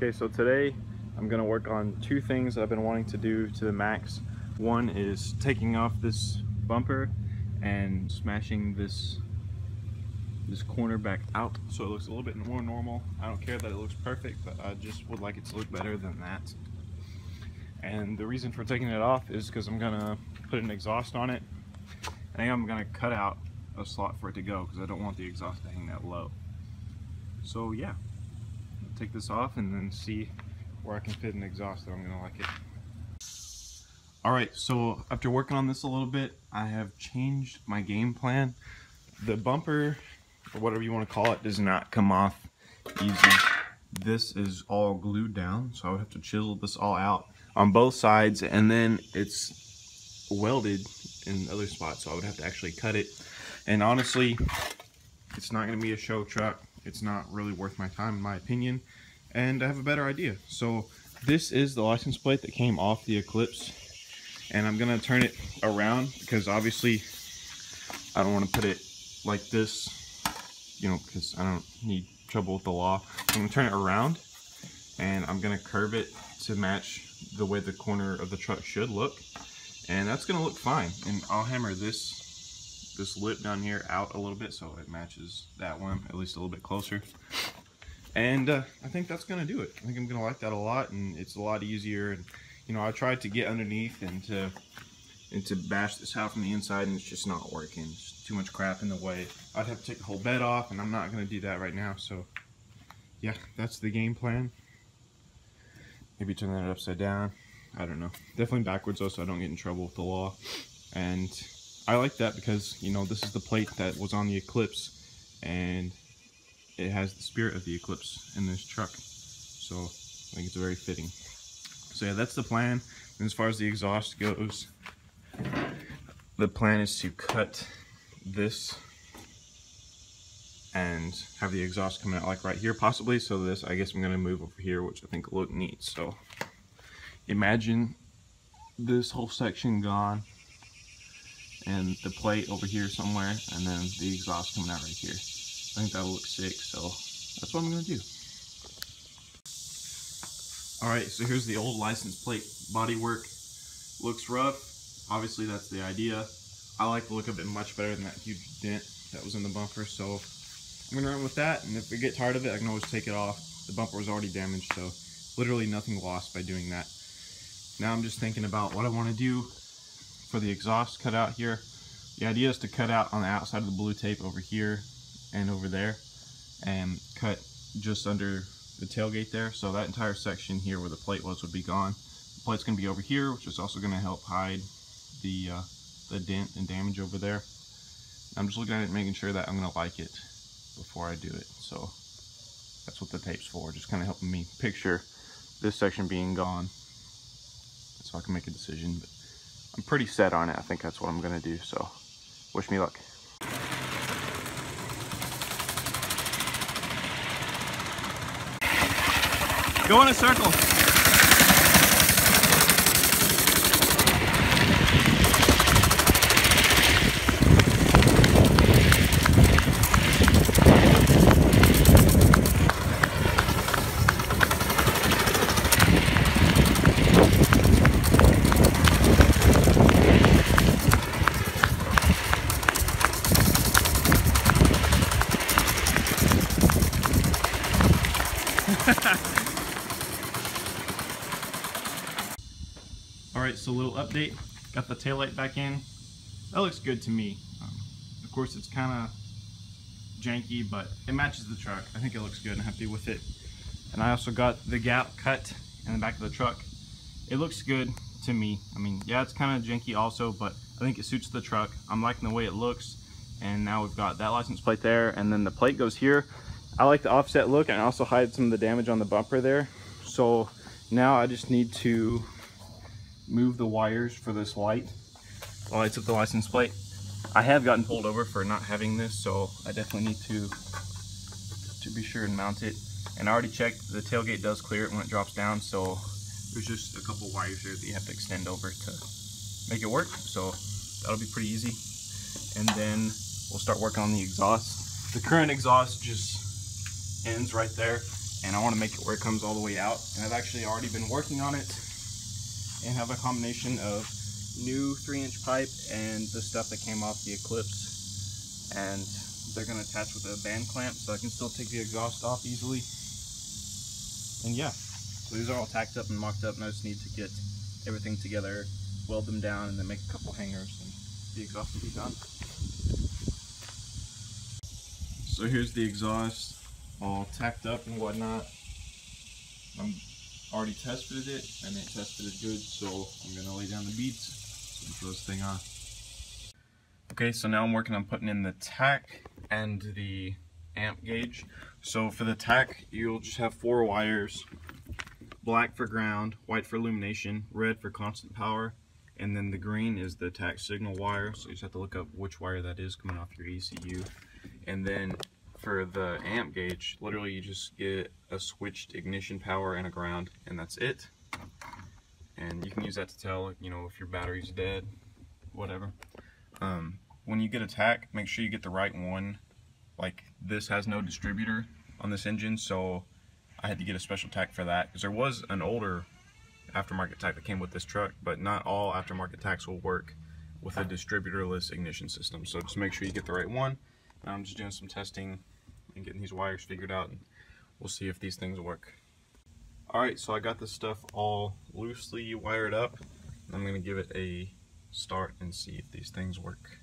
Okay, so today I'm gonna work on two things that I've been wanting to do to the max. One is taking off this bumper and smashing this corner back out so it looks a little bit more normal. I don't care that it looks perfect, but I just would like it to look better than that. And the reason for taking it off is because I'm gonna put an exhaust on it. I think I'm gonna cut out a slot for it to go because I don't want the exhaust to hang that low. So yeah, I'll take this off and then see where I can fit an exhaust that I'm gonna like it. Alright, so after working on this a little bit, I have changed my game plan. The bumper, or whatever you want to call it, does not come off easy. This is all glued down, so I would have to chisel this all out on both sides, and then it's welded in other spots, so I would have to actually cut it. And honestly, it's not going to be a show truck. It's not really worth my time in my opinion, and I have a better idea. So this is the license plate that came off the Eclipse, and I'm going to turn it around because obviously I don't want to put it like this, you know, because I don't need trouble with the law. I'm going to turn it around and I'm going to curve it to match the way the corner of the truck should look, and that's going to look fine. And I'll hammer this lip down here out a little bit so it matches that one at least a little bit closer, and I think that's going to do it. I think I'm going to like that a lot, and it's a lot easier. And you know, I tried to get underneath and to bash this out from the inside, and it's just not working. It's too much crap in the way. I'd have to take the whole bed off, and I'm not going to do that right now. So yeah, that's the game plan. Maybe turn that upside down. I don't know. Definitely backwards though, so I don't get in trouble with the law. And I like that because, you know, this is the plate that was on the Eclipse, and it has the spirit of the Eclipse in this truck. So I think it's very fitting. So yeah, that's the plan. And as far as the exhaust goes, the plan is to cut this and have the exhaust coming out like right here possibly. So this, I guess I'm gonna move over here, which I think will look neat. So imagine this whole section gone and the plate over here somewhere, and then the exhaust coming out right here. I think that'll look sick, so that's what I'm gonna do. Alright, so here's the old license plate bodywork. Looks rough. Obviously that's the idea. I like the look of it much better than that huge dent that was in the bumper, so I'm gonna run with that, and if I get tired of it, I can always take it off. The bumper was already damaged, so literally nothing lost by doing that. Now I'm just thinking about what I want to do for the exhaust cut out here. The idea is to cut out on the outside of the blue tape over here and over there, and cut just under the tailgate there, so that entire section here where the plate was would be gone. The plate's going to be over here, which is also going to help hide the dent and damage over there. I'm just looking at it, making sure that I'm going to like it before I do it. So that's what the tape's for, just kind of helping me picture this section being gone so I can make a decision. But I'm pretty set on it. I think that's what I'm going to do, so wish me luck. Go in a circle. Alright, so a little update. Got the taillight back in. That looks good to me. Of course, it's kind of janky, but it matches the truck. I think it looks good. I'm happy with it. And I also got the gap cut in the back of the truck. It looks good to me. I mean, yeah, it's kind of janky also, but I think it suits the truck. I'm liking the way it looks. And now we've got that license plate there, and then the plate goes here. I like the offset look, and also hide some of the damage on the bumper there. So now I just need to move the wires for this light, the lights of the license plate. I have gotten pulled over for not having this, so I definitely need to be sure and mount it. And I already checked, the tailgate does clear it when it drops down, so there's just a couple wires there that you have to extend over to make it work. So that'll be pretty easy. And then we'll start working on the exhaust. The current exhaust just ends right there, and I want to make it where it comes all the way out. And I've actually already been working on it and have a combination of new 3-inch pipe and the stuff that came off the Eclipse, and they're going to attach with a band clamp so I can still take the exhaust off easily. And yeah, so these are all tacked up and mocked up, and I just need to get everything together, weld them down, and then make a couple hangers, and the exhaust will be done. So here's the exhaust, all tacked up and whatnot. I'm already tested it, and it tested it good, so I'm gonna lay down the beads so we can throw this thing on. Okay, so now I'm working on putting in the tack and the amp gauge. So for the tack, you'll just have 4 wires, black for ground, white for illumination, red for constant power, and then the green is the tack signal wire, so you just have to look up which wire that is coming off your ECU. And then for the amp gauge, literally you just get a switched ignition power and a ground, and that's it. And you can use that to tell, you know, if your battery's dead, whatever. When you get a tack, make sure you get the right one. Like, this has no distributor on this engine, so I had to get a special tack for that, because there was an older aftermarket tack that came with this truck, but not all aftermarket tacks will work with a distributorless ignition system. So just make sure you get the right one. I'm just doing some testing and getting these wires figured out, and we'll see if these things work. Alright, so I got this stuff all loosely wired up. I'm going to give it a start and see if these things work.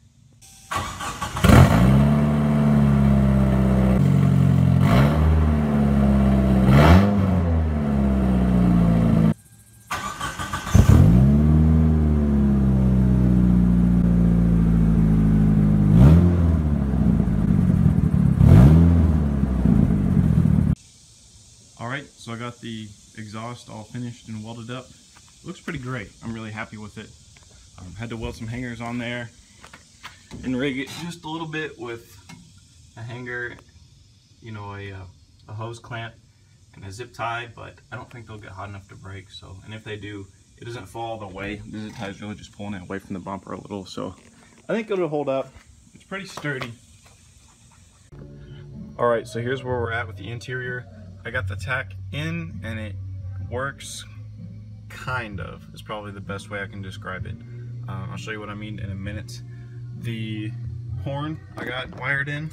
Alright, so I got the exhaust all finished and welded up. Looks pretty great. I'm really happy with it. Had to weld some hangers on there and rig it just a little bit with a hanger, you know, a hose clamp and a zip tie, but I don't think they'll get hot enough to break. So, and if they do, it doesn't fall the way. The zip tie is really just pulling it away from the bumper a little, so I think it'll hold up. It's pretty sturdy. Alright, so here's where we're at with the interior. I got the tack in and it works, kind of. It's probably the best way I can describe it. I'll show you what I mean in a minute. The horn I got wired in,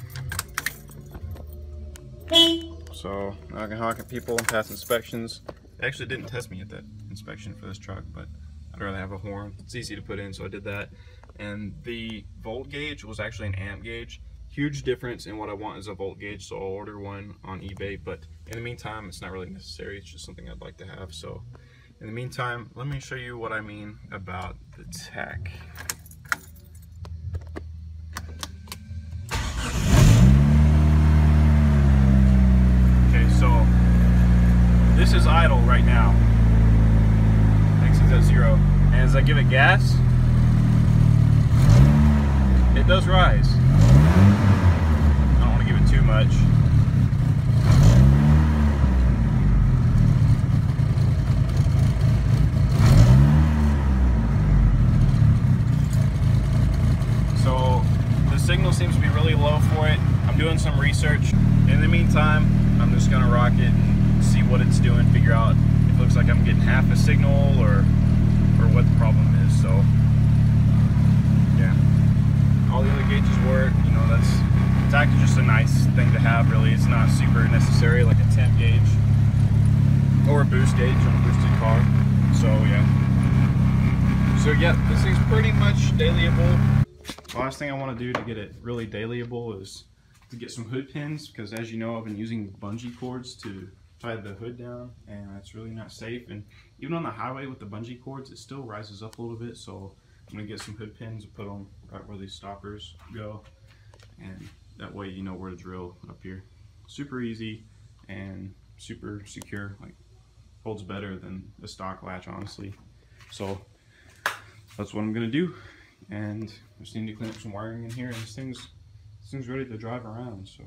so now I can honk at people and pass inspections. They actually didn't test me at that inspection for this truck, but I'd rather have a horn. It's easy to put in, so I did that. And the volt gauge was actually an amp gauge. Huge difference in what I want is a volt gauge, so I'll order one on eBay, but in the meantime it's not really necessary. It's just something I'd like to have. So in the meantime, let me show you what I mean about the tack. Okay, so this is idle right now. Exit's at 0, and as I give it gas, it does rise. I don't want to give it too much. So the signal seems to be really low for it. I'm doing some research. In the meantime, I'm just going to rock it and see what it's doing, figure out if it looks like I'm getting half a signal or what the problem is. So yeah, all the other gauges work. You know, that's tack is just a nice thing to have, really. It's not super necessary like a temp gauge or a boost gauge on a boosted car. So yeah, this thing's pretty much dailyable. The last thing I want to do to get it really dailyable is to get some hood pins, because as you know, I've been using bungee cords to tie the hood down, and that's really not safe. And even on the highway with the bungee cords, it still rises up a little bit. So I'm gonna get some hood pins and put them right where these stoppers go, and that way you know where to drill up here. Super easy and super secure. Like, holds better than the stock latch, honestly. So that's what I'm gonna do, and I just need to clean up some wiring in here, and this thing's ready to drive around. So